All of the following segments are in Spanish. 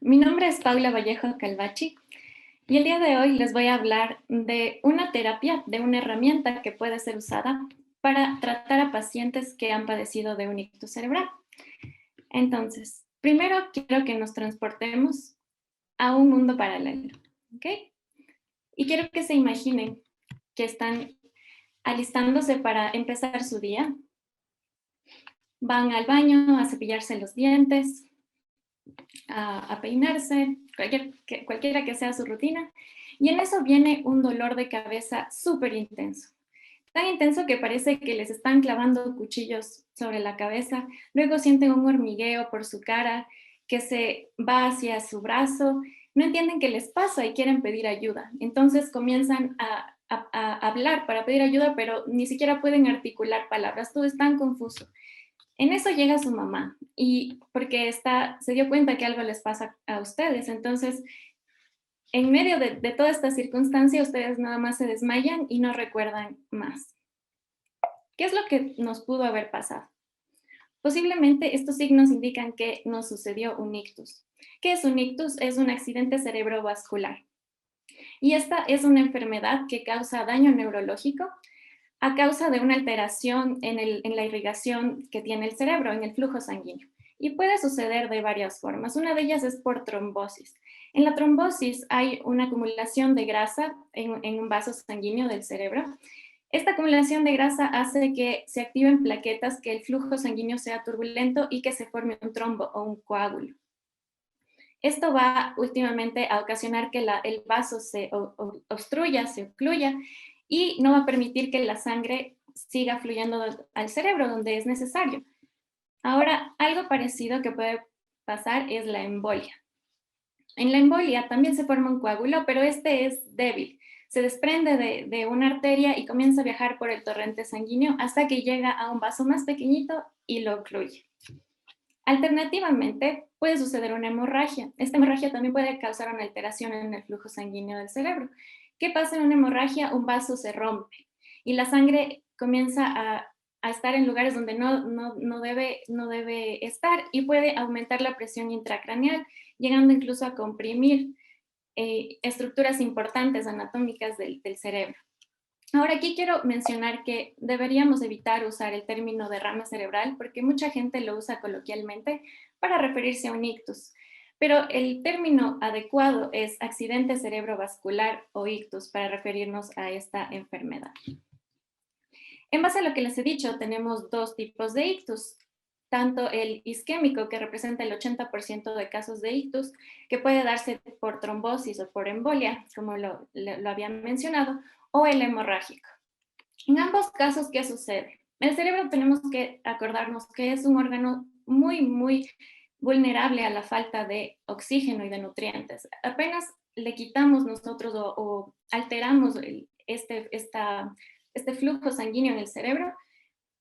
Mi nombre es Paula Vallejo Calvachi y el día de hoy les voy a hablar de una terapia, de una herramienta que puede ser usada para tratar a pacientes que han padecido de un ictus cerebral. Entonces, primero quiero que nos transportemos a un mundo paralelo, ¿ok? Y quiero que se imaginen que están alistándose para empezar su día. Van al baño a cepillarse los dientes, a peinarse, cualquiera que sea su rutina, y en eso viene un dolor de cabeza súper intenso. Tan intenso que parece que les están clavando cuchillos sobre la cabeza, luego sienten un hormigueo por su cara que se va hacia su brazo, no entienden qué les pasa y quieren pedir ayuda. Entonces comienzan a hablar para pedir ayuda, pero ni siquiera pueden articular palabras, todo es tan confuso. En eso llega su mamá y porque se dio cuenta que algo les pasa a ustedes, entonces en medio de toda esta circunstancia ustedes nada más se desmayan y no recuerdan más. ¿Qué es lo que nos pudo haber pasado? Posiblemente estos signos indican que nos sucedió un ictus. ¿Qué es un ictus? Es un accidente cerebrovascular. Y esta es una enfermedad que causa daño neurológico a causa de una alteración en la irrigación que tiene el cerebro, en el flujo sanguíneo. Y puede suceder de varias formas. Una de ellas es por trombosis. En la trombosis hay una acumulación de grasa en un vaso sanguíneo del cerebro. Esta acumulación de grasa hace que se activen plaquetas, que el flujo sanguíneo sea turbulento y que se forme un trombo o un coágulo. Esto va últimamente a ocasionar que el vaso se obstruya, se ocluya y no va a permitir que la sangre siga fluyendo al cerebro donde es necesario. Ahora, algo parecido que puede pasar es la embolia. En la embolia también se forma un coágulo, pero este es débil. Se desprende de una arteria y comienza a viajar por el torrente sanguíneo hasta que llega a un vaso más pequeñito y lo ocluye. Alternativamente, puede suceder una hemorragia. Esta hemorragia también puede causar una alteración en el flujo sanguíneo del cerebro. ¿Qué pasa en una hemorragia? Un vaso se rompe y la sangre comienza a estar en lugares donde no debe estar y puede aumentar la presión intracraneal, llegando incluso a comprimir estructuras importantes anatómicas del cerebro. Ahora aquí quiero mencionar que deberíamos evitar usar el término derrame cerebral porque mucha gente lo usa coloquialmente para referirse a un ictus, pero el término adecuado es accidente cerebrovascular o ictus para referirnos a esta enfermedad. En base a lo que les he dicho, tenemos dos tipos de ictus, tanto el isquémico, que representa el 80% de casos de ictus, que puede darse por trombosis o por embolia, como lo había mencionado, o el hemorrágico. En ambos casos, ¿qué sucede? El cerebro tenemos que acordarnos que es un órgano muy vulnerable a la falta de oxígeno y de nutrientes. Apenas le quitamos nosotros o alteramos este flujo sanguíneo en el cerebro,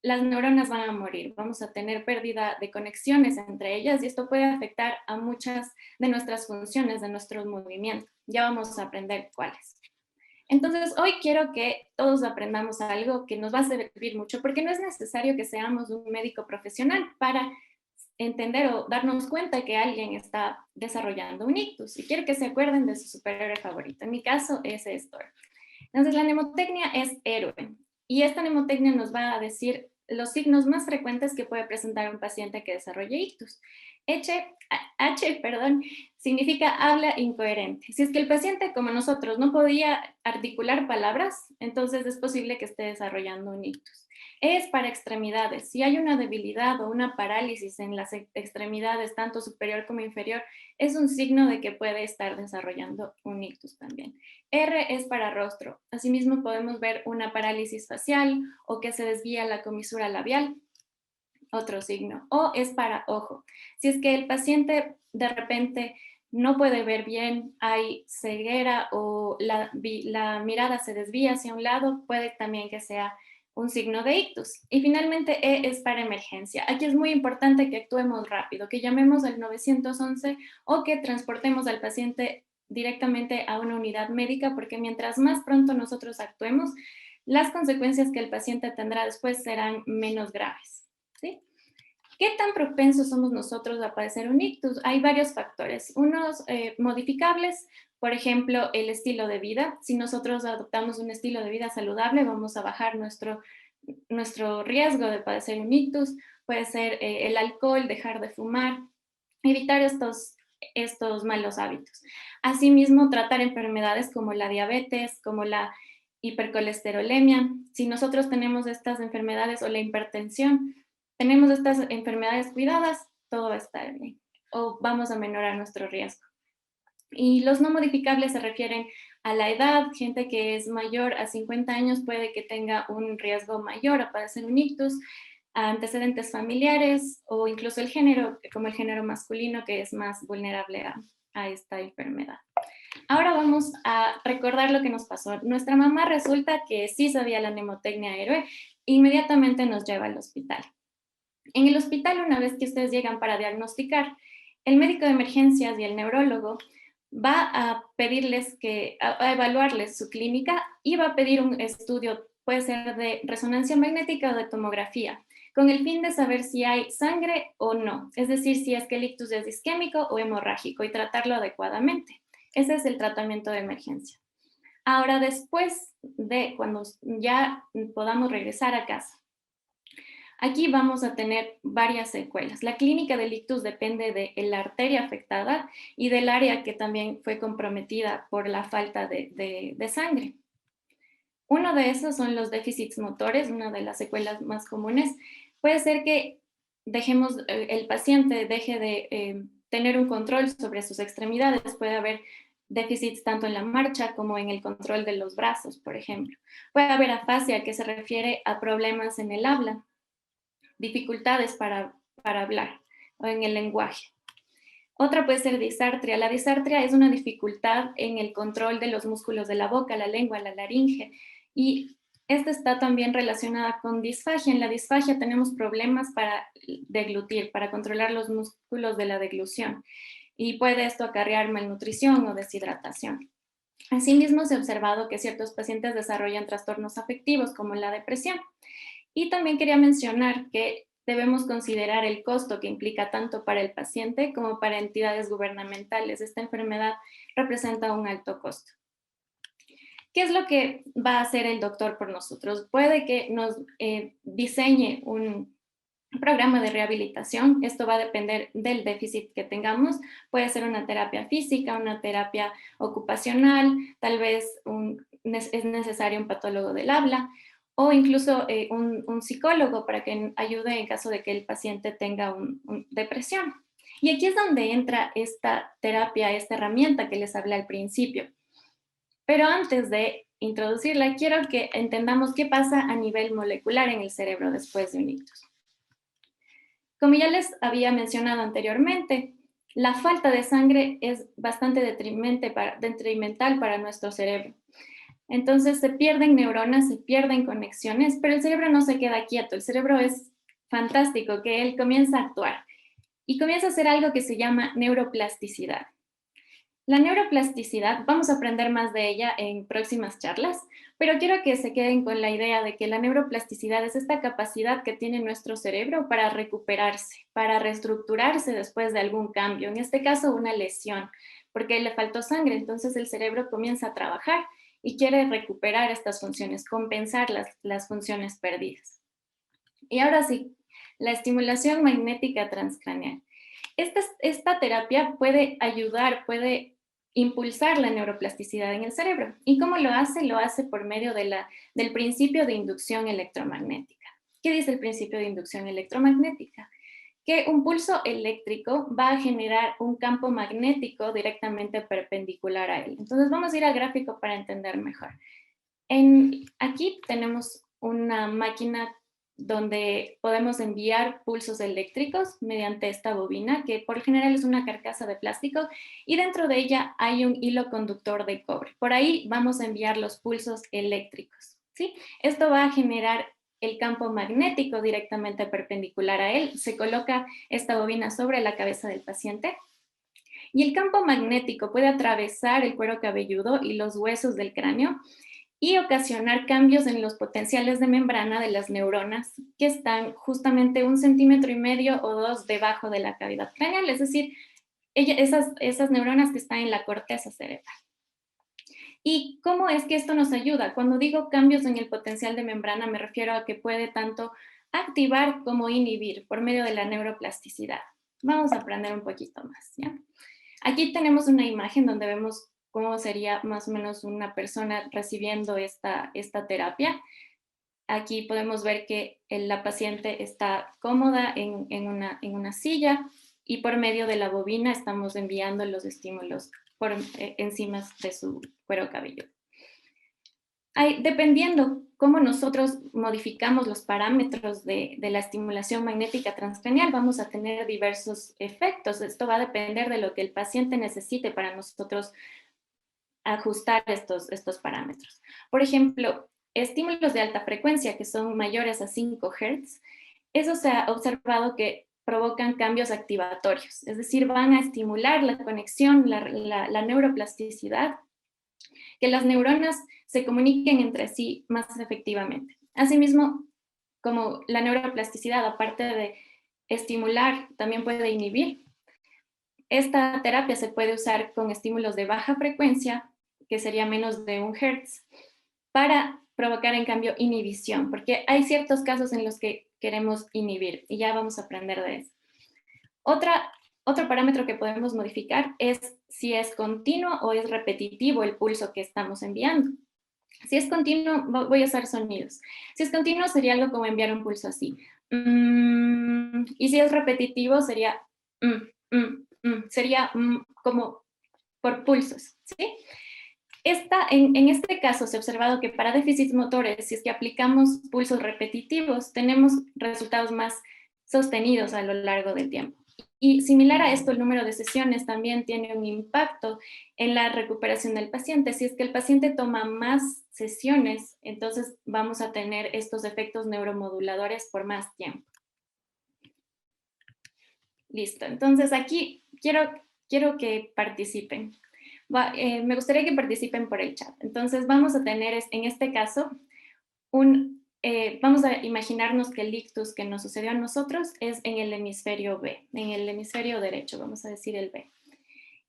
las neuronas van a morir, vamos a tener pérdida de conexiones entre ellas y esto puede afectar a muchas de nuestras funciones, de nuestros movimientos. Ya vamos a aprender cuáles. Entonces, hoy quiero que todos aprendamos algo que nos va a servir mucho, porque no es necesario que seamos un médico profesional para entender o darnos cuenta que alguien está desarrollando un ictus. Y quiero que se acuerden de su superhéroe favorito. En mi caso, ese es Thor. Entonces, la mnemotecnia es héroe. Y esta mnemotecnia nos va a decir los signos más frecuentes que puede presentar un paciente que desarrolle ictus. H, significa habla incoherente. Si es que el paciente, como nosotros, no podía articular palabras, entonces es posible que esté desarrollando un ictus. E es para extremidades. Si hay una debilidad o una parálisis en las extremidades, tanto superior como inferior, es un signo de que puede estar desarrollando un ictus también. R es para rostro. Asimismo, podemos ver una parálisis facial o que se desvía la comisura labial. Otro signo. O es para ojo. Si es que el paciente de repente no puede ver bien, hay ceguera o la mirada se desvía hacia un lado, puede también que sea un signo de ictus. Y finalmente, E es para emergencia. Aquí es muy importante que actuemos rápido, que llamemos al 911 o que transportemos al paciente directamente a una unidad médica, porque mientras más pronto nosotros actuemos, las consecuencias que el paciente tendrá después serán menos graves. ¿Sí? ¿Qué tan propensos somos nosotros a padecer un ictus? Hay varios factores. Unos modificables, por ejemplo, el estilo de vida. Si nosotros adoptamos un estilo de vida saludable, vamos a bajar nuestro riesgo de padecer un ictus. Puede ser el alcohol, dejar de fumar, evitar estos malos hábitos. Asimismo, tratar enfermedades como la diabetes, como la hipercolesterolemia. Si nosotros tenemos estas enfermedades o la hipertensión, tenemos estas enfermedades cuidadas, todo va a estar bien o vamos a menorar nuestro riesgo. Y los no modificables se refieren a la edad, gente que es mayor a 50 años puede que tenga un riesgo mayor a padecer un ictus, antecedentes familiares o incluso el género, como el género masculino, que es más vulnerable a esta enfermedad. Ahora vamos a recordar lo que nos pasó. Nuestra mamá resulta que sí sabía la mnemotecnia héroe, inmediatamente nos lleva al hospital. En el hospital, una vez que ustedes llegan para diagnosticar, el médico de emergencias y el neurólogo va a pedirles a evaluarles su clínica y va a pedir un estudio, puede ser de resonancia magnética o de tomografía, con el fin de saber si hay sangre o no, es decir, si es que el ictus es isquémico o hemorrágico y tratarlo adecuadamente. Ese es el tratamiento de emergencia. Ahora, después de cuando ya podamos regresar a casa, aquí vamos a tener varias secuelas. La clínica del ictus depende de la arteria afectada y del área que también fue comprometida por la falta de sangre. Uno de esos son los déficits motores, una de las secuelas más comunes. Puede ser que el paciente deje de tener un control sobre sus extremidades. Puede haber déficits tanto en la marcha como en el control de los brazos, por ejemplo. Puede haber afasia, que se refiere a problemas en el habla, dificultades para hablar o en el lenguaje. Otra puede ser disartria. La disartria es una dificultad en el control de los músculos de la boca, la lengua, la laringe. Y esta está también relacionada con disfagia. En la disfagia tenemos problemas para deglutir, para controlar los músculos de la deglución. Y puede esto acarrear malnutrición o deshidratación. Asimismo, se ha observado que ciertos pacientes desarrollan trastornos afectivos como la depresión. Y también quería mencionar que debemos considerar el costo que implica tanto para el paciente como para entidades gubernamentales. Esta enfermedad representa un alto costo. ¿Qué es lo que va a hacer el doctor por nosotros? Puede que nos diseñe un programa de rehabilitación. Esto va a depender del déficit que tengamos. Puede ser una terapia física, una terapia ocupacional, tal vez es necesario un patólogo del habla o incluso un psicólogo para que ayude en caso de que el paciente tenga depresión. Y aquí es donde entra esta terapia, esta herramienta que les hablé al principio. Pero antes de introducirla, quiero que entendamos qué pasa a nivel molecular en el cerebro después de un ictus. Como ya les había mencionado anteriormente, la falta de sangre es bastante detrimental para nuestro cerebro. Entonces se pierden neuronas, se pierden conexiones, pero el cerebro no se queda quieto. El cerebro es fantástico, que él comienza a actuar y comienza a hacer algo que se llama neuroplasticidad. La neuroplasticidad, vamos a aprender más de ella en próximas charlas, pero quiero que se queden con la idea de que la neuroplasticidad es esta capacidad que tiene nuestro cerebro para recuperarse, para reestructurarse después de algún cambio, en este caso una lesión, porque le faltó sangre, entonces el cerebro comienza a trabajar y quiere recuperar estas funciones, compensar las funciones perdidas. Y ahora sí, la estimulación magnética transcraneal. Esta terapia puede ayudar, puede impulsar la neuroplasticidad en el cerebro. ¿Y cómo lo hace? Lo hace por medio del principio de inducción electromagnética. ¿Qué dice el principio de inducción electromagnética? Que un pulso eléctrico va a generar un campo magnético directamente perpendicular a él. Entonces vamos a ir al gráfico para entender mejor. Aquí tenemos una máquina donde podemos enviar pulsos eléctricos mediante esta bobina, que por general es una carcasa de plástico, y dentro de ella hay un hilo conductor de cobre. Por ahí vamos a enviar los pulsos eléctricos, ¿sí? Esto va a generar el campo magnético directamente perpendicular a él. Se coloca esta bobina sobre la cabeza del paciente y el campo magnético puede atravesar el cuero cabelludo y los huesos del cráneo y ocasionar cambios en los potenciales de membrana de las neuronas que están justamente 1,5 centímetros o 2 debajo de la cavidad craneal, es decir, esas neuronas que están en la corteza cerebral. ¿Y cómo es que esto nos ayuda? Cuando digo cambios en el potencial de membrana, me refiero a que puede tanto activar como inhibir por medio de la neuroplasticidad. Vamos a aprender un poquito más, ¿ya? Aquí tenemos una imagen donde vemos cómo sería más o menos una persona recibiendo esta terapia. Aquí podemos ver que la paciente está cómoda en una silla y por medio de la bobina estamos enviando los estímulos por encima de su cuero cabelludo. Dependiendo cómo nosotros modificamos los parámetros de la estimulación magnética transcranial, vamos a tener diversos efectos. Esto va a depender de lo que el paciente necesite para nosotros ajustar estos parámetros. Por ejemplo, estímulos de alta frecuencia que son mayores a 5 Hz, eso se ha observado que provocan cambios activatorios, es decir, van a estimular la conexión, la neuroplasticidad, que las neuronas se comuniquen entre sí más efectivamente. Asimismo, como la neuroplasticidad, aparte de estimular, también puede inhibir. Esta terapia se puede usar con estímulos de baja frecuencia, que sería menos de 1 Hz, para provocar en cambio inhibición, porque hay ciertos casos en los que queremos inhibir y ya vamos a aprender de eso. Otro parámetro que podemos modificar es si es continuo o es repetitivo el pulso que estamos enviando. Si es continuo, voy a usar sonidos. Si es continuo, sería algo como enviar un pulso así. Y si es repetitivo, sería sería como por pulsos, ¿sí? En este caso se ha observado que para déficits motores, si es que aplicamos pulsos repetitivos, tenemos resultados más sostenidos a lo largo del tiempo. Y similar a esto, el número de sesiones también tiene un impacto en la recuperación del paciente. Si es que el paciente toma más sesiones, entonces vamos a tener estos efectos neuromoduladores por más tiempo. Listo, entonces aquí quiero que participen. Me gustaría que participen por el chat. Entonces vamos a tener en este caso vamos a imaginarnos que el ictus que nos sucedió a nosotros es en el hemisferio B, en el hemisferio derecho, vamos a decir el B.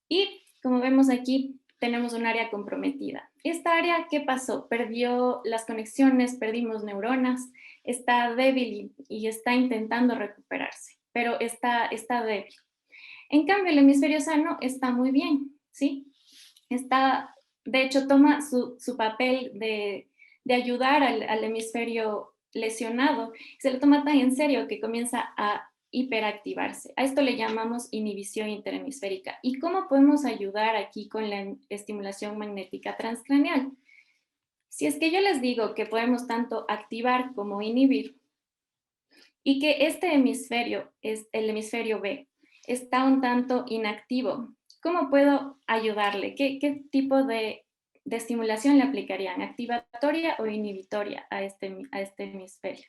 Y como vemos aquí, tenemos un área comprometida. Esta área, ¿qué pasó? Perdió las conexiones, perdimos neuronas, está débil y está intentando recuperarse, pero está débil. En cambio, el hemisferio sano está muy bien, ¿sí? De hecho, toma su papel de ayudar al hemisferio lesionado, se lo toma tan en serio que comienza a hiperactivarse. A esto le llamamos inhibición interhemisférica. ¿Y cómo podemos ayudar aquí con la estimulación magnética transcraneal? Si es que yo les digo que podemos tanto activar como inhibir, y que este hemisferio, es el hemisferio B, está un tanto inactivo, ¿cómo puedo ayudarle? ¿Qué tipo de estimulación le aplicarían? ¿Activatoria o inhibitoria a este hemisferio?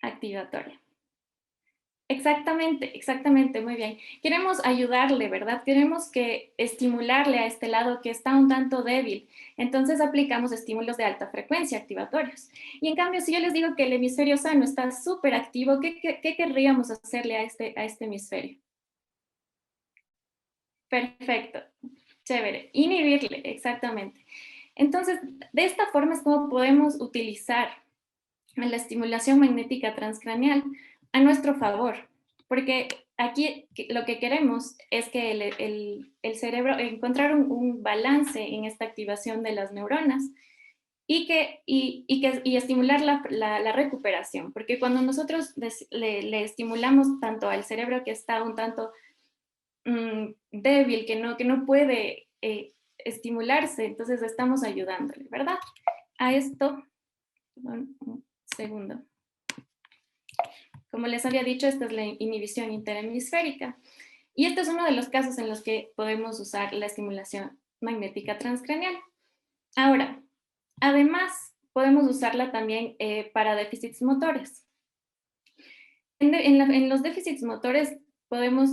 Activatoria. Exactamente, muy bien. Queremos ayudarle, ¿verdad? Queremos estimularle a este lado que está un tanto débil. Entonces aplicamos estímulos de alta frecuencia activatorios. Y en cambio, si yo les digo que el hemisferio sano está súper activo, ¿qué querríamos hacerle a este hemisferio? Perfecto, chévere. Inhibirle, exactamente. Entonces, de esta forma es como podemos utilizar la estimulación magnética transcraneal a nuestro favor, porque aquí lo que queremos es que el cerebro, encontrar un balance en esta activación de las neuronas y estimular la recuperación, porque cuando nosotros le estimulamos tanto al cerebro que está un tanto débil, que no puede estimularse, entonces estamos ayudándole, ¿verdad? A esto, perdón, un segundo. Como les había dicho, esta es la inhibición interhemisférica. Y este es uno de los casos en los que podemos usar la estimulación magnética transcraneal. Ahora, además, podemos usarla también para déficits motores. En los déficits motores podemos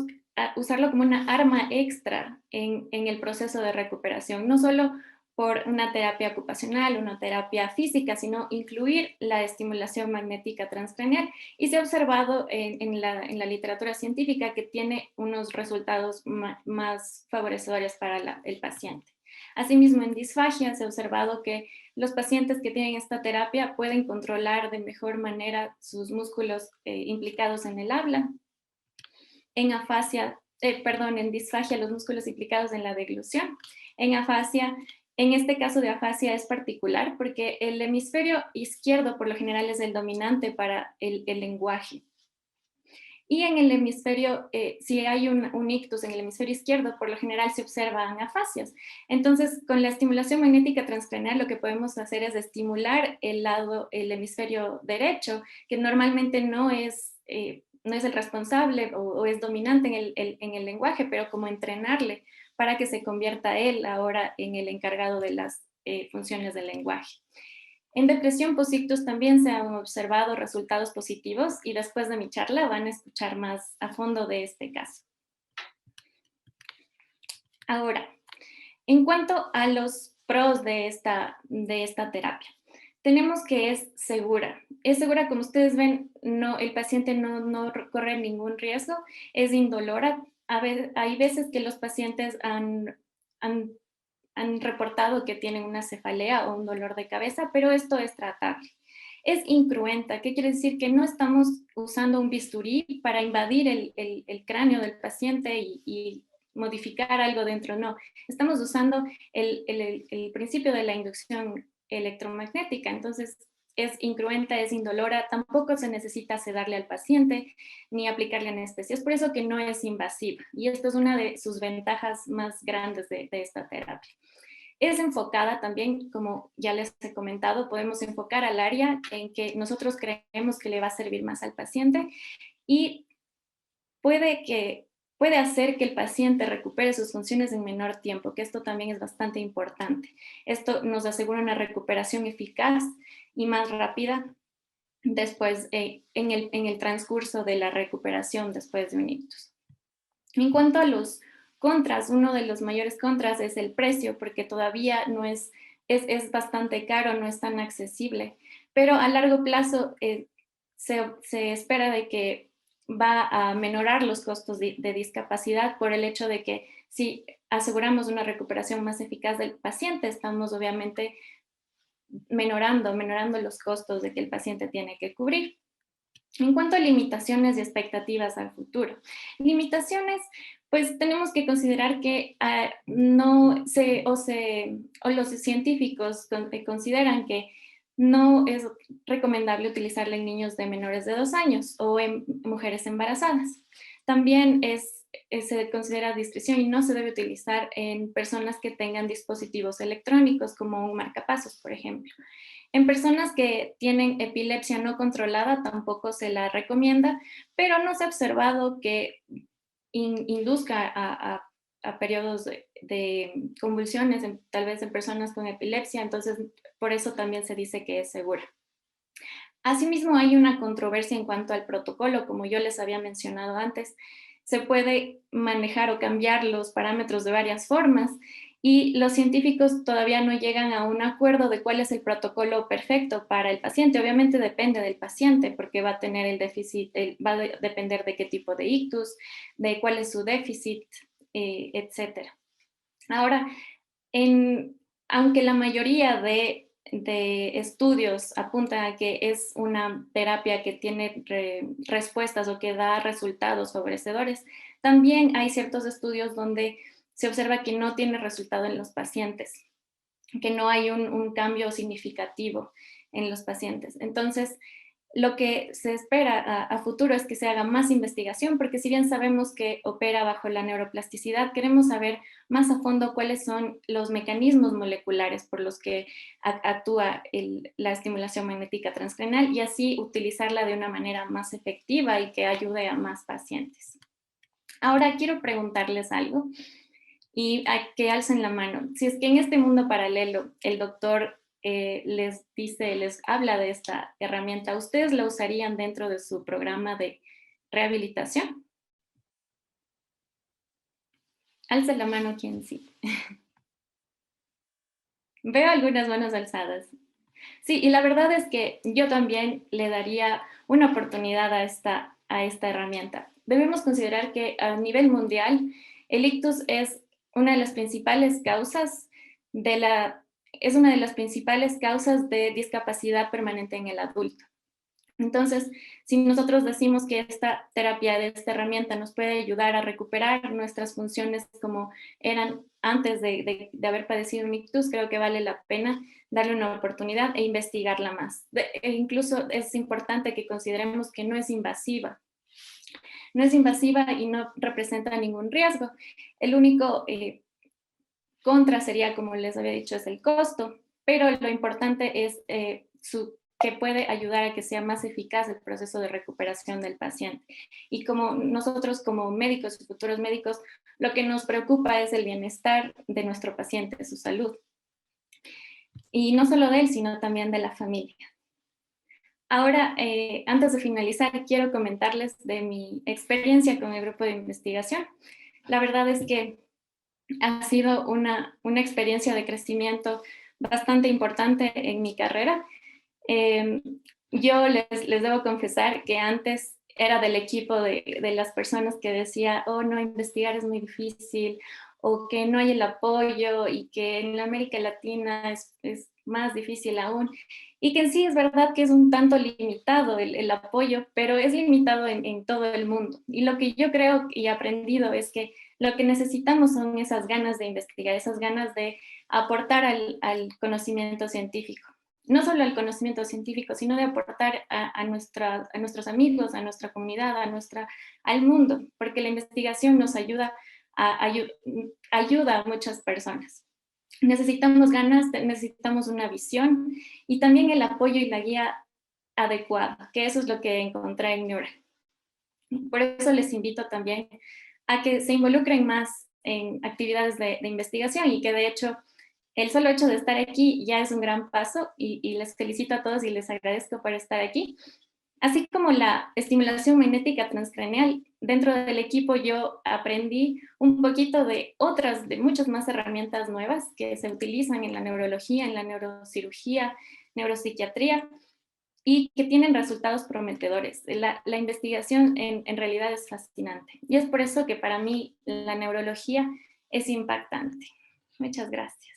usarlo como una arma extra en el proceso de recuperación, no solo por una terapia ocupacional, una terapia física, sino incluir la estimulación magnética transcraneal. Y se ha observado en la literatura científica que tiene unos resultados más favorecedores para el paciente. Asimismo, en disfagia se ha observado que los pacientes que tienen esta terapia pueden controlar de mejor manera sus músculos implicados en el habla. En afasia, en disfagia, los músculos implicados en la deglución. En afasia, en este caso de afasia es particular porque el hemisferio izquierdo por lo general es el dominante para el lenguaje. Y en el hemisferio, si hay un ictus en el hemisferio izquierdo, por lo general se observan afasias. Entonces, con la estimulación magnética transcraneal lo que podemos hacer es estimular el hemisferio derecho, que normalmente no es el responsable o es dominante en el lenguaje, pero como entrenarle para que se convierta él ahora en el encargado de las funciones del lenguaje. En depresión post-ictus también se han observado resultados positivos y después de mi charla van a escuchar más a fondo de este caso. Ahora, en cuanto a los pros de esta terapia, tenemos que es segura. Es segura, como ustedes ven, el paciente no corre ningún riesgo, es indolora. Hay veces que los pacientes han reportado que tienen una cefalea o un dolor de cabeza, pero esto es tratable. Es incruenta, ¿qué quiere decir? Que no estamos usando un bisturí para invadir el cráneo del paciente y modificar algo dentro, no. Estamos usando el principio de la inducción electromagnética, entonces es incruenta, es indolora, tampoco se necesita sedarle al paciente ni aplicarle anestesia. Es por eso que no es invasiva y esto es una de sus ventajas más grandes de esta terapia. Es enfocada también, como ya les he comentado, podemos enfocar al área en que nosotros creemos que le va a servir más al paciente y puede hacer que el paciente recupere sus funciones en menor tiempo, que esto también es bastante importante. Esto nos asegura una recuperación eficaz y más rápida después, en el transcurso de la recuperación después de un ictus. En cuanto a los contras, uno de los mayores contras es el precio, porque todavía no es bastante caro, no es tan accesible, pero a largo plazo se espera de que va a menorar los costos de discapacidad por el hecho de que si aseguramos una recuperación más eficaz del paciente, estamos obviamente menorando los costos de que el paciente tiene que cubrir. En cuanto a limitaciones y expectativas al futuro. Limitaciones, pues tenemos que considerar que los científicos consideran que no es recomendable utilizarla en niños de menores de 2 años o en mujeres embarazadas. También se considera discreción y no se debe utilizar en personas que tengan dispositivos electrónicos como un marcapasos, por ejemplo. En personas que tienen epilepsia no controlada tampoco se la recomienda, pero no se ha observado que induzca a periodos de convulsiones, tal vez en personas con epilepsia, entonces por eso también se dice que es segura. Asimismo, hay una controversia en cuanto al protocolo, como yo les había mencionado antes. Se puede manejar o cambiar los parámetros de varias formas y los científicos todavía no llegan a un acuerdo de cuál es el protocolo perfecto para el paciente. Obviamente depende del paciente porque va a tener el déficit, va a depender de qué tipo de ictus, de cuál es su déficit, etc. Ahora, aunque la mayoría de estudios apuntan a que es una terapia que tiene respuestas o que da resultados favorecedores, también hay ciertos estudios donde se observa que no tiene resultado en los pacientes, que no hay un cambio significativo en los pacientes. Entonces, lo que se espera a futuro es que se haga más investigación, porque si bien sabemos que opera bajo la neuroplasticidad, queremos saber más a fondo cuáles son los mecanismos moleculares por los que actúa la estimulación magnética transcranial y así utilizarla de una manera más efectiva y que ayude a más pacientes. Ahora quiero preguntarles algo y a que alcen la mano. Si es que en este mundo paralelo el doctor les habla de esta herramienta, ¿ustedes la usarían dentro de su programa de rehabilitación? Alza la mano quien sí. Veo algunas manos alzadas. Sí, y la verdad es que yo también le daría una oportunidad a esta herramienta. Debemos considerar que a nivel mundial el ictus es una de las principales causas de es una de las principales causas de discapacidad permanente en el adulto. Entonces, si nosotros decimos que esta terapia de esta herramienta nos puede ayudar a recuperar nuestras funciones como eran antes de haber padecido un ictus, creo que vale la pena darle una oportunidad e investigarla más. E incluso es importante que consideremos que no es invasiva. No es invasiva y no representa ningún riesgo. El único contra sería, como les había dicho, es el costo, pero lo importante es que puede ayudar a que sea más eficaz el proceso de recuperación del paciente. Y como nosotros como médicos y futuros médicos, lo que nos preocupa es el bienestar de nuestro paciente, su salud. Y no solo de él, sino también de la familia. Ahora, antes de finalizar, quiero comentarles de mi experiencia con el grupo de investigación. La verdad es que ha sido una experiencia de crecimiento bastante importante en mi carrera. Eh, yo les debo confesar que antes era del equipo de las personas que decía, oh, no, investigar es muy difícil, o que no hay el apoyo y que en la América Latina es más difícil aún. Y que en sí es verdad que es un tanto limitado el apoyo, pero es limitado en todo el mundo. Y lo que yo creo y he aprendido es que lo que necesitamos son esas ganas de investigar, esas ganas de aportar al conocimiento científico. No solo al conocimiento científico, sino de aportar a nuestros amigos, a nuestra comunidad, al mundo, porque la investigación nos ayuda ayuda a muchas personas. Necesitamos ganas, necesitamos una visión y también el apoyo y la guía adecuada, que eso es lo que encontré en Neura. Por eso les invito también a que se involucren más en actividades de investigación y que de hecho el solo hecho de estar aquí ya es un gran paso y les felicito a todos y les agradezco por estar aquí. Así como la estimulación magnética transcraneal, dentro del equipo yo aprendí un poquito de muchas más herramientas nuevas que se utilizan en la neurología, en la neurocirugía, neuropsiquiatría y que tienen resultados prometedores. La investigación en realidad es fascinante y es por eso que para mí la neurología es impactante. Muchas gracias.